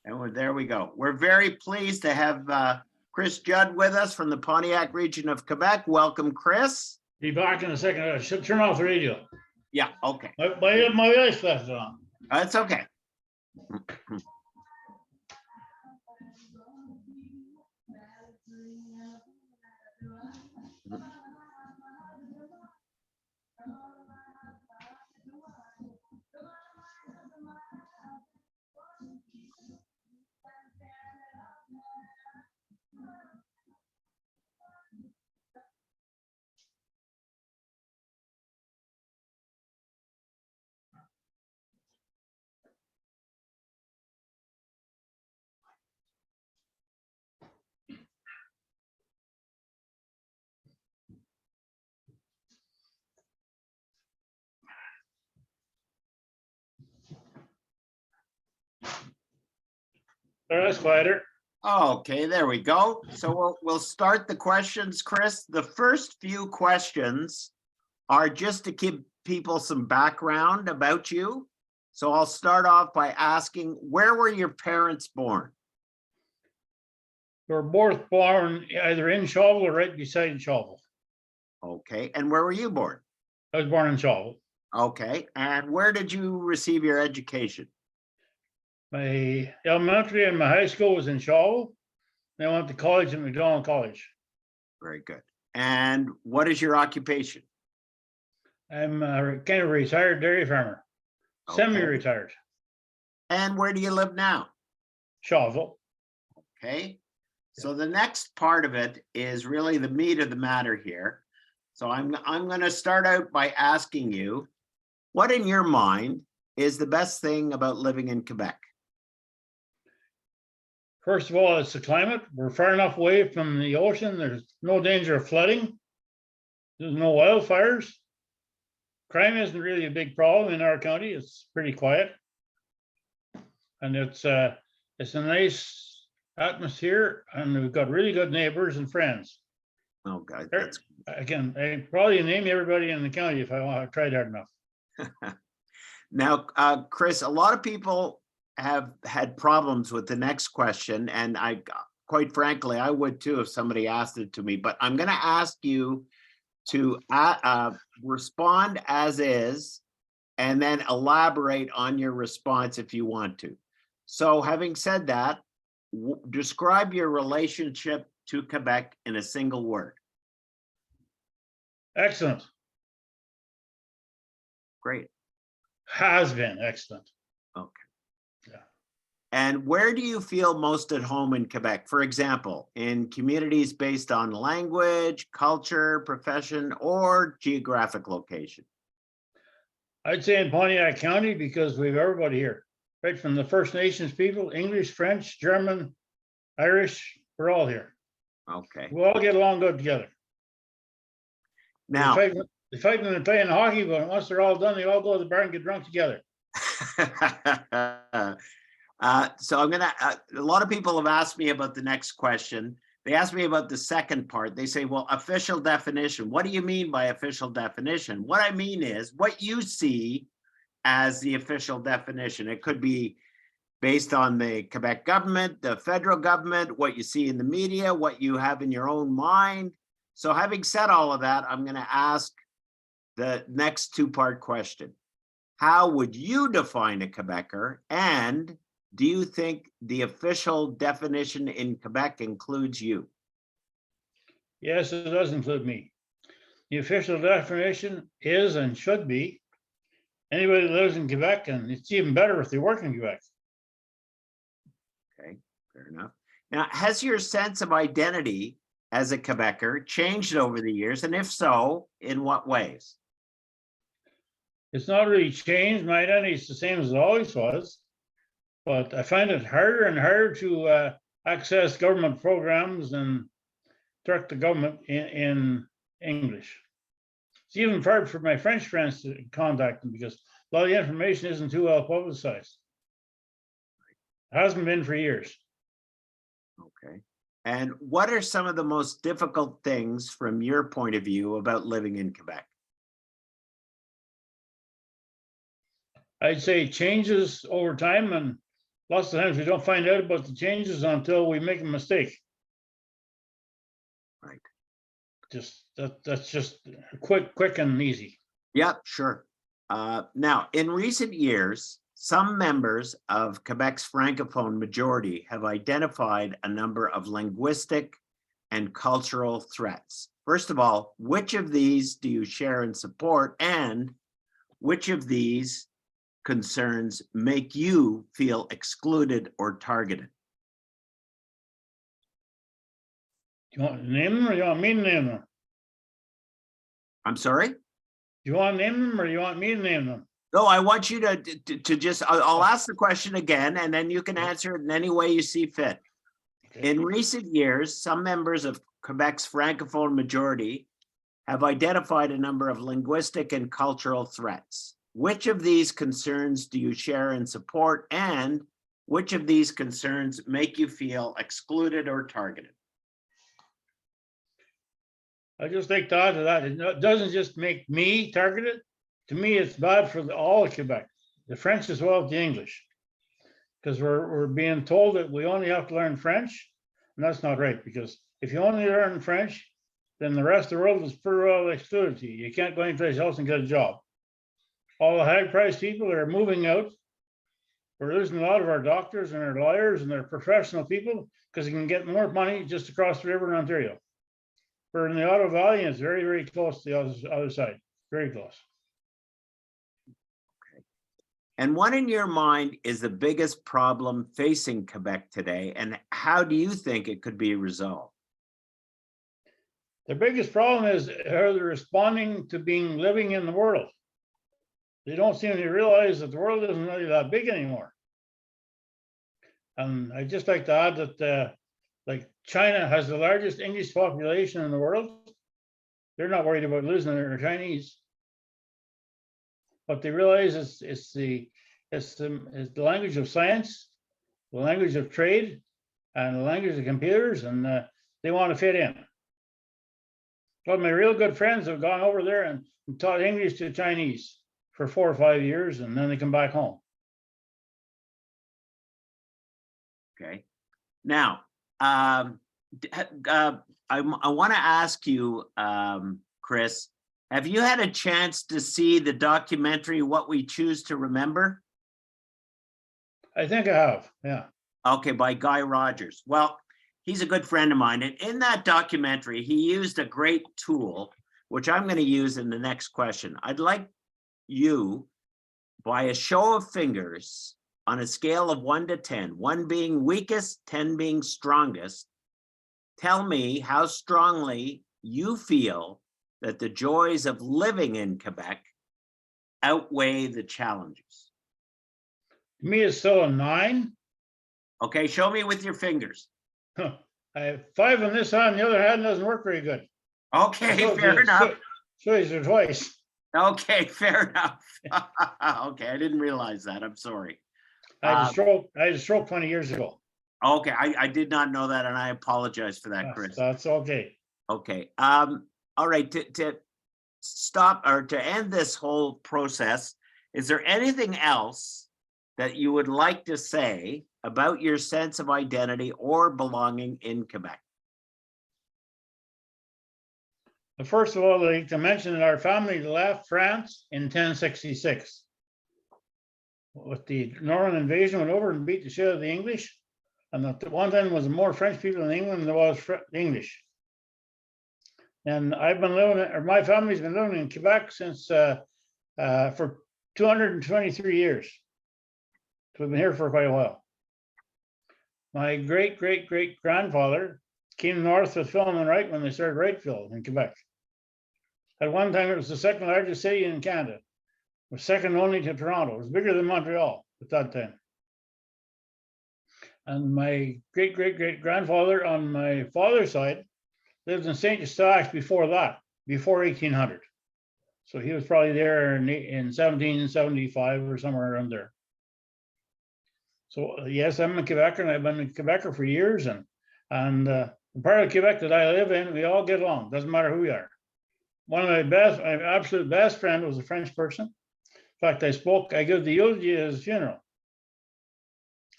And there we go. We're very pleased to have Chris Judd with us from the Pontiac region of Quebec. Welcome, Chris. Be back in a second. I should turn off the radio. Yeah, okay. My ice flashed on. That's okay. That's quieter. Okay, there we go. So we'll start the questions, Chris. The first few questions are just to give people some background about you. So I'll start off by asking, where were your parents born? We were both born either in Shawville or right beside Shawville. Okay, and where were you born? I was born in Shawville. Okay, and where did you receive your education? My elementary and my high school was in Shawville. Then I went to college at McDonald College. Very good. And what is your occupation? I'm a kind of retired dairy farmer, Okay. semi-retired. And where do you live now? Shawville. Okay, so the next part of it is really the meat of the matter here. So I'm going to start out by asking you, what in your mind is the best thing about living in Quebec? First of all, it's the climate. We're far enough away from the ocean. There's no danger of flooding. There's no wildfires. Crime isn't really a big problem in our county. It's pretty quiet. And it's a nice atmosphere, and we've got really good neighbors and friends. Oh, God, that's Again, I probably name everybody in the county if I tried hard enough. Now, Chris, a lot of people have had problems with the next question, and quite frankly, I would too if somebody asked it to me, but I'm going to ask you to respond as is, and then elaborate on your response if you want to. So having said that, describe your relationship to Quebec in a single word. Excellent. Great. Has been excellent. Okay. Yeah. And where do you feel most at home in Quebec? For example, in communities based on language, culture, profession, or geographic location? I'd say in Pontiac County because we have everybody here, right from the First Nations people, English, French, German, Irish, we're all here. Okay. We all get along good together. Now, They fight when they're playing hockey, but once they're all done, they all go to the bar and get drunk together. so I'm gonna, a lot of people have asked me about the next question. They asked me about the second part. They say, well, official definition. What do you mean by official definition? What I mean is what you see as the official definition. It could be based on the Quebec government, the federal government, what you see in the media, what you have in your own mind. So having said all of that, I'm going to ask the next two-part question. How would you define a Quebecer? And do you think the official definition in Quebec includes you? Yes, it does include me. The official definition is and should be anybody that lives in Quebec, and it's even better if they work in Quebec. Okay, fair enough. Now, has your sense of identity as a Quebecer changed over the years? And if so, in what ways? It's not really changed. My identity is the same as it always was, but I find it harder and harder to access government programs and direct the government in English. It's even hard for my French friends to contact them because a lot of the information isn't too well publicized. It hasn't been for years. Okay. And what are some of the most difficult things from your point of view about living in Quebec? I'd say changes over time, and lots of times we don't find out about the changes until we make a mistake. Right. That's just quick and easy. Yeah, sure. Now, in recent years, some members of Quebec's Francophone majority have identified a number of linguistic and cultural threats. First of all, which of these do you share and support, and which of these concerns make you feel excluded or targeted? Do you want to name them or you want me to name them? I'm sorry? Do you want to name them or you want me to name them? No, I want you to just, I'll ask the question again, and then you can answer it in any way you see fit. Okay. In recent years, some members of Quebec's Francophone majority have identified a number of linguistic and cultural threats. Which of these concerns do you share and support, and which of these concerns make you feel excluded or targeted? I just like to add to that. It doesn't just make me targeted. To me, it's bad for all of Quebec, the French as well as the English, because we're being told that we only have to learn French, and that's not right. Because if you only learn French, then the rest of the world is pretty well excluded to you. You can't go anyplace else and get a job. All the high-priced people are moving out. We're losing a lot of our doctors and our lawyers and their professional people because they can get more money just across the river in Ontario. We're in the Ottawa Valley, and it's very, very close to the other side. Very close. And what in your mind is the biggest problem facing Quebec today, and how do you think it could be resolved? The biggest problem is how they're responding to living in the world. They don't seem to realize that the world isn't really that big anymore. And I'd just like to add that like China has the largest English population in the world. They're not worried about losing their Chinese. But they realize it's the language of science, the language of trade, and the language of computers, and they want to fit in. But my real good friends have gone over there and taught English to Chinese for 4 or 5 years, and then they come back home. Okay. Now, I want to ask you, Chris, have you had a chance to see the documentary, What We Choose to Remember? I think I have, yeah. Okay, by Guy Rogers. Well, he's a good friend of mine. And in that documentary, he used a great tool, which I'm going to use in the next question. I'd like you, by a show of fingers, on a scale of 1 to 10, 1 being weakest, 10 being strongest, tell me how strongly you feel that the joys of living in Quebec outweigh the challenges. To me, it's still a 9. Okay, show me with your fingers. I have 5 on this hand, the other hand doesn't work very good. Okay, fair enough. Twice or twice. Okay, fair enough. Okay, I didn't realize that. I'm sorry. I had a stroke 20 years ago. Okay, I did not know that, and I apologize for that, Chris. That's okay. Okay. All right, to stop or to end this whole process, is there anything else that you would like to say about your sense of identity or belonging in Quebec? First of all, I'd like to mention that our family left France in 1066. With the Northern invasion, went over and beat the shit out of the English. And at one time was more French people in England than there was English. And I've been living, or my family's been living in Quebec since for 223 years. So we've been here for quite a while. My great grandfather came north with film and Wright when they started Wrightfield in Quebec. At one time, it was the second largest city in Canada. It was second only to Toronto. It was bigger than Montreal at that time. And my great grandfather on my father's side lived in St. Eustache before that, before 1800. So he was probably there in 1775 or somewhere around there. So yes, I'm a Quebecer, and I've been a Quebecer for years. And the part of Quebec that I live in, we all get along. Doesn't matter who we are. One of my absolute best friend was a French person. In fact, I give the eulogy at his funeral.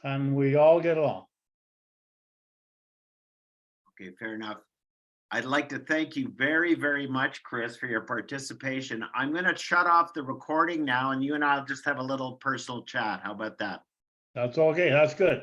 and we all get along. Okay, fair enough. I'd like to thank you very, very much, Chris, for your participation. I'm going to shut off the recording now, and you and I'll just have a little personal chat. How about that? That's okay. That's good.